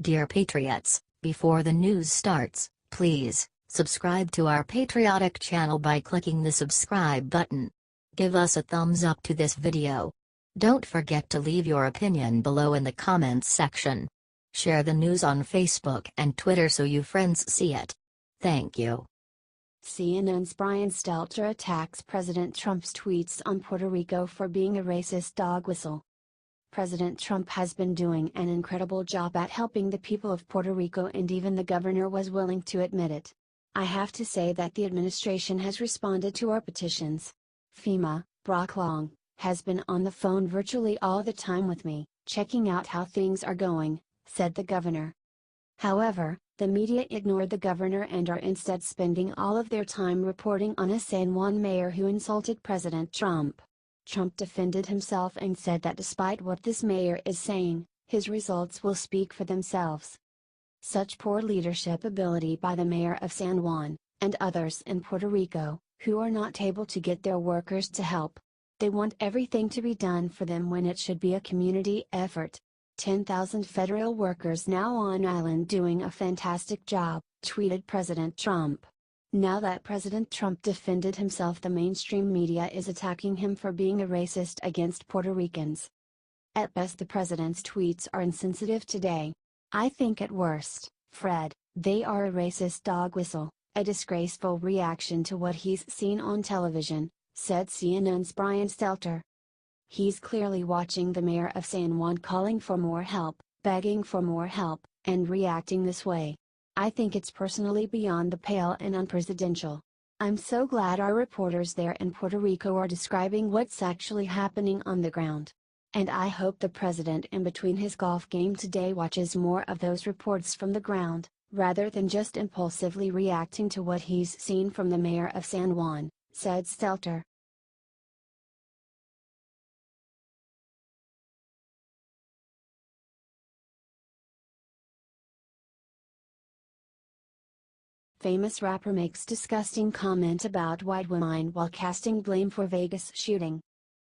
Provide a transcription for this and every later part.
Dear Patriots, before the news starts, please subscribe to our patriotic channel by clicking the subscribe button. Give us a thumbs up to this video. Don't forget to leave your opinion below in the comments section. Share the news on Facebook and Twitter so your friends see it. Thank you. CNN's Brian Stelter attacks President Trump's tweets on Puerto Rico for being a racist dog whistle. President Trump has been doing an incredible job at helping the people of Puerto Rico, and even the governor was willing to admit it. I have to say that the administration has responded to our petitions. FEMA, Brock Long, has been on the phone virtually all the time with me, checking out how things are going, said the governor. However, the media ignored the governor and are instead spending all of their time reporting on a San Juan mayor who insulted President Trump. Trump defended himself and said that despite what this mayor is saying, his results will speak for themselves. Such poor leadership ability by the mayor of San Juan, and others in Puerto Rico, who are not able to get their workers to help. They want everything to be done for them when it should be a community effort. 10,000 federal workers now on island doing a fantastic job, tweeted President Trump. Now that President Trump defended himself, the mainstream media is attacking him for being a racist against Puerto Ricans. At best, the president's tweets are insensitive today. I think at worst, Fred, they are a racist dog whistle, a disgraceful reaction to what he's seen on television, said CNN's Brian Stelter. He's clearly watching the mayor of San Juan calling for more help, begging for more help, and reacting this way. I think it's personally beyond the pale and unpresidential. I'm so glad our reporters there in Puerto Rico are describing what's actually happening on the ground. And I hope the president in between his golf game today watches more of those reports from the ground, rather than just impulsively reacting to what he's seen from the mayor of San Juan, said Stelter. Famous rapper makes disgusting comment about white women while casting blame for Vegas shooting.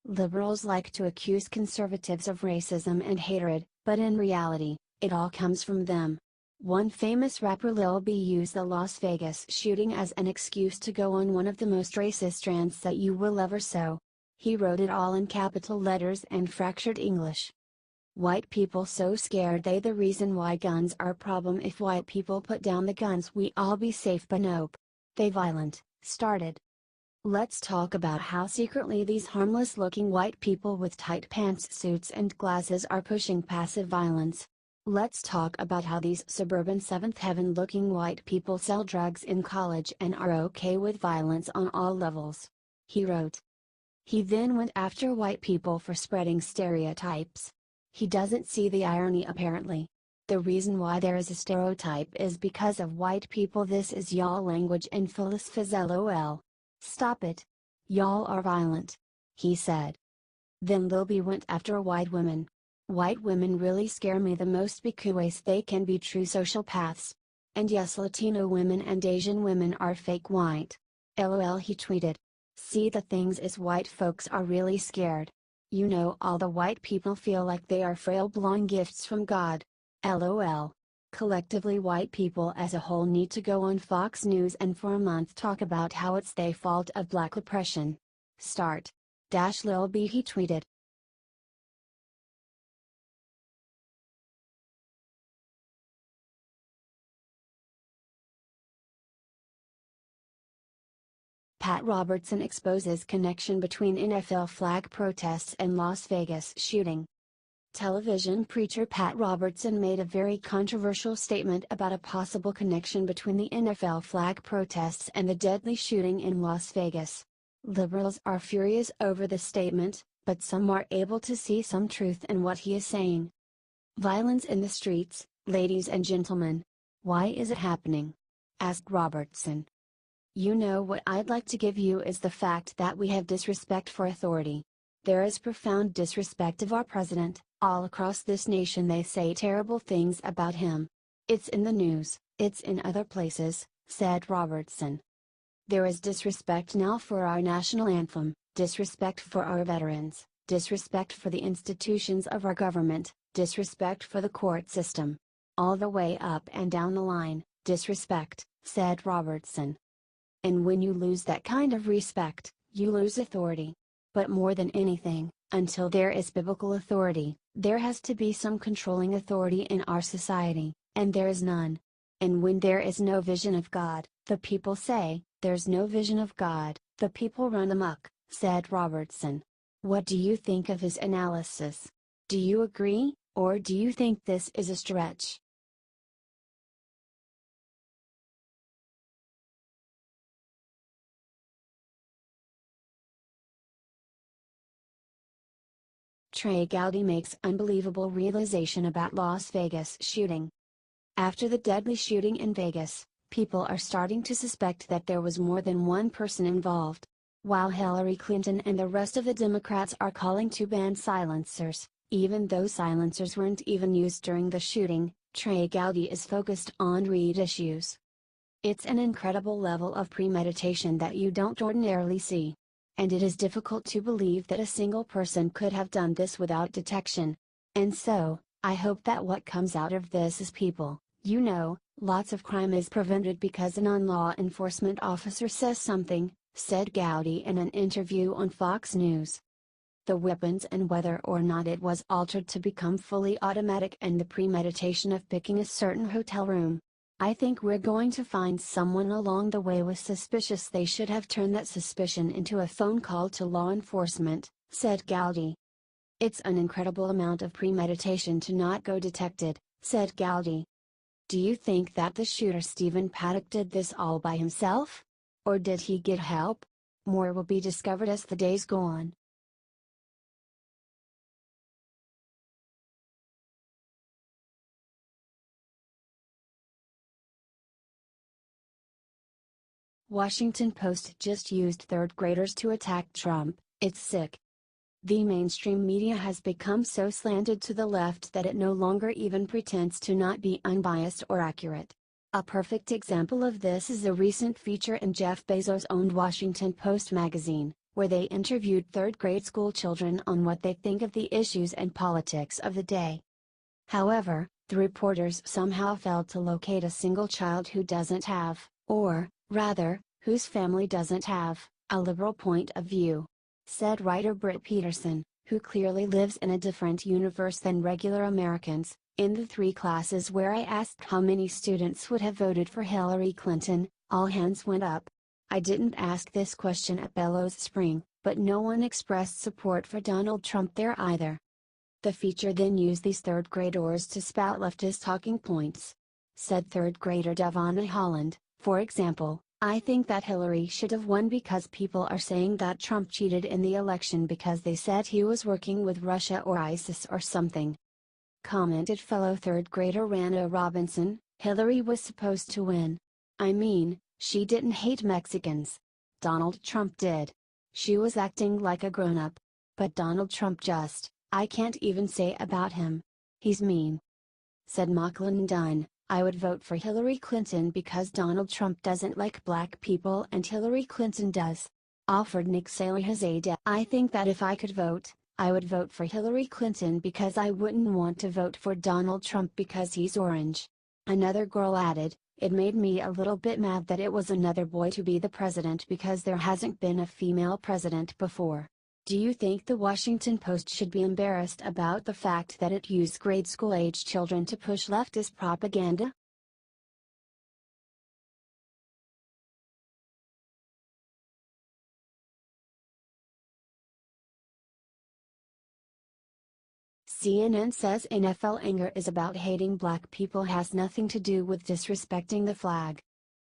Liberals like to accuse conservatives of racism and hatred, but in reality, it all comes from them. One famous rapper, Lil B, used the Las Vegas shooting as an excuse to go on one of the most racist rants that you will ever sow. He wrote it all in capital letters and fractured English. White people so scared they the reason why guns are a problem. If white people put down the guns we all be safe, but nope. They violent, started. Let's talk about how secretly these harmless looking white people with tight pantsuits and glasses are pushing passive violence. Let's talk about how these suburban Seventh Heaven looking white people sell drugs in college and are okay with violence on all levels. He wrote. He then went after white people for spreading stereotypes. He doesn't see the irony apparently. The reason why there is a stereotype is because of white people. This is y'all language and philosophies, lol. Stop it. Y'all are violent. He said. Then Lil B went after white women. White women really scare me the most because they can be true sociopaths. And yes, Latino women and Asian women are fake white. LOL, he tweeted. See, the things is white folks are really scared. You know, all the white people feel like they are frail blonde gifts from God. LOL. Collectively, white people as a whole need to go on Fox News and for a month talk about how it's their fault of black oppression. Start. Lil B, he tweeted. Pat Robertson exposes connection between NFL flag protests and Las Vegas shooting. Television preacher Pat Robertson made a very controversial statement about a possible connection between the NFL flag protests and the deadly shooting in Las Vegas. Liberals are furious over the statement, but some are able to see some truth in what he is saying. Violence in the streets, ladies and gentlemen. Why is it happening? Asked Robertson. You know what I'd like to give you is the fact that we have disrespect for authority. There is profound disrespect of our president. All across this nation they say terrible things about him. It's in the news, it's in other places, said Robertson. There is disrespect now for our national anthem, disrespect for our veterans, disrespect for the institutions of our government, disrespect for the court system. All the way up and down the line, disrespect, said Robertson. And when you lose that kind of respect, you lose authority. But more than anything, until there is biblical authority, there has to be some controlling authority in our society, and there is none. And when there is no vision of God, the people say, "There's no vision of God," the people run amok, said Robertson. What do you think of his analysis? Do you agree, or do you think this is a stretch? Trey Gowdy makes unbelievable realization about Las Vegas shooting. After the deadly shooting in Vegas, people are starting to suspect that there was more than one person involved. While Hillary Clinton and the rest of the Democrats are calling to ban silencers, even though silencers weren't even used during the shooting, Trey Gowdy is focused on read issues. It's an incredible level of premeditation that you don't ordinarily see. And it is difficult to believe that a single person could have done this without detection. And so, I hope that what comes out of this is people, lots of crime is prevented because a non-law enforcement officer says something, said Gowdy in an interview on Fox News. The weapons and whether or not it was altered to become fully automatic and the premeditation of picking a certain hotel room. I think we're going to find someone along the way was suspicious. They should have turned that suspicion into a phone call to law enforcement, said Gowdy. It's an incredible amount of premeditation to not go detected, said Gowdy. Do you think that the shooter Stephen Paddock did this all by himself? Or did he get help? More will be discovered as the days go on. Washington Post just used third graders to attack Trump. It's sick. The mainstream media has become so slanted to the left that it no longer even pretends to not be unbiased or accurate. A perfect example of this is a recent feature in Jeff Bezos-owned Washington Post magazine, where they interviewed third-grade school children on what they think of the issues and politics of the day. However, the reporters somehow failed to locate a single child who doesn't have, or, rather, whose family doesn't have, a liberal point of view. Said writer Britt Peterson, who clearly lives in a different universe than regular Americans. In the 3 classes where I asked how many students would have voted for Hillary Clinton, all hands went up. I didn't ask this question at Bellows Spring, but no one expressed support for Donald Trump there either. The feature then used these third graders to spout leftist talking points. Said third grader Davonna Holland, for example, I think that Hillary should have won because people are saying that Trump cheated in the election because they said he was working with Russia or ISIS or something. Commented fellow third grader Randa Robinson, Hillary was supposed to win. I mean, she didn't hate Mexicans. Donald Trump did. She was acting like a grown-up. But Donald Trump I can't even say about him. He's mean. Said Macklin Dunn, I would vote for Hillary Clinton because Donald Trump doesn't like black people and Hillary Clinton does. Offered Nick Salihazadeh. I think that if I could vote, I would vote for Hillary Clinton because I wouldn't want to vote for Donald Trump because he's orange. Another girl added, it made me a little bit mad that it was another boy to be the president because there hasn't been a female president before. Do you think the Washington Post should be embarrassed about the fact that it used grade school age children to push leftist propaganda? CNN says NFL anger is about hating black people has nothing to do with disrespecting the flag.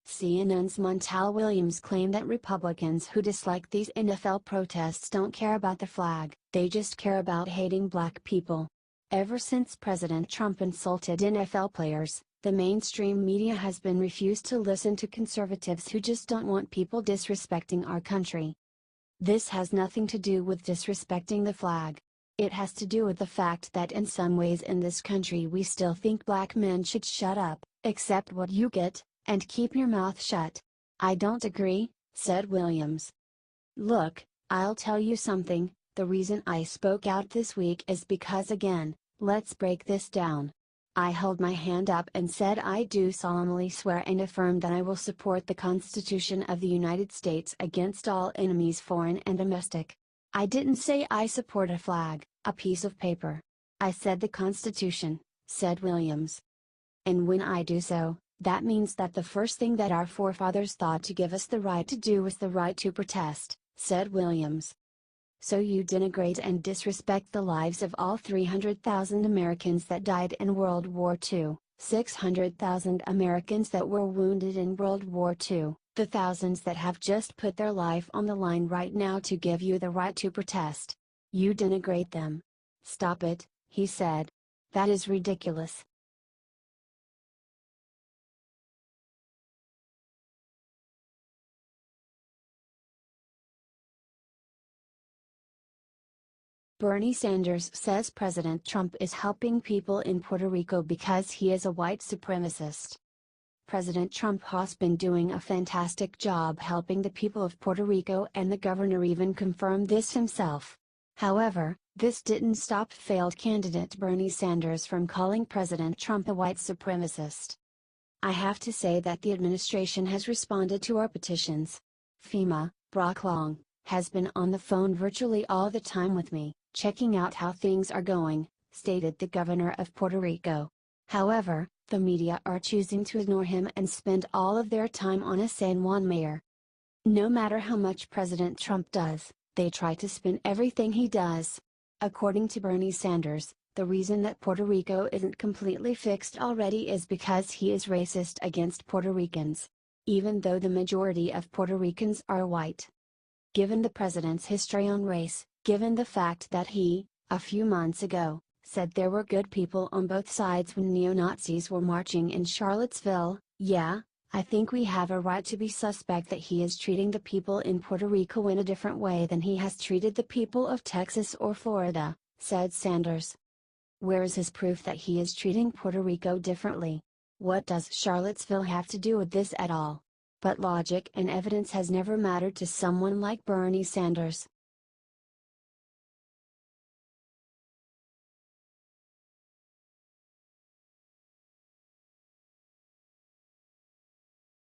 CNN's Montel Williams claimed that Republicans who dislike these NFL protests don't care about the flag, they just care about hating black people. Ever since President Trump insulted NFL players, the mainstream media has been refused to listen to conservatives who just don't want people disrespecting our country. This has nothing to do with disrespecting the flag. It has to do with the fact that in some ways in this country we still think black men should shut up, accept what you get, and keep your mouth shut. I don't agree, said Williams. Look, I'll tell you something, the reason I spoke out this week is because again, let's break this down. I held my hand up and said I do solemnly swear and affirm that I will support the Constitution of the United States against all enemies foreign and domestic. I didn't say I support a flag, a piece of paper. I said the Constitution, said Williams. And when I do so, that means that the first thing that our forefathers thought to give us the right to do was the right to protest, said Williams. So you denigrate and disrespect the lives of all 300,000 Americans that died in World War II, 600,000 Americans that were wounded in World War II, the thousands that have just put their life on the line right now to give you the right to protest. You denigrate them. Stop it, he said. That is ridiculous. Bernie Sanders says President Trump is helping people in Puerto Rico because he is a white supremacist. President Trump has been doing a fantastic job helping the people of Puerto Rico, and the governor even confirmed this himself. However, this didn't stop failed candidate Bernie Sanders from calling President Trump a white supremacist. I have to say that the administration has responded to our petitions. FEMA, Brock Long, has been on the phone virtually all the time with me, checking out how things are going, stated the governor of Puerto Rico. However, the media are choosing to ignore him and spend all of their time on a San Juan mayor. No matter how much President Trump does, they try to spin everything he does. According to Bernie Sanders, the reason that Puerto Rico isn't completely fixed already is because he is racist against Puerto Ricans, even though the majority of Puerto Ricans are white. Given the president's history on race, given the fact that he, a few months ago, said there were good people on both sides when neo-Nazis were marching in Charlottesville, yeah, I think we have a right to be suspect that he is treating the people in Puerto Rico in a different way than he has treated the people of Texas or Florida, said Sanders. Where is his proof that he is treating Puerto Rico differently? What does Charlottesville have to do with this at all? But logic and evidence has never mattered to someone like Bernie Sanders.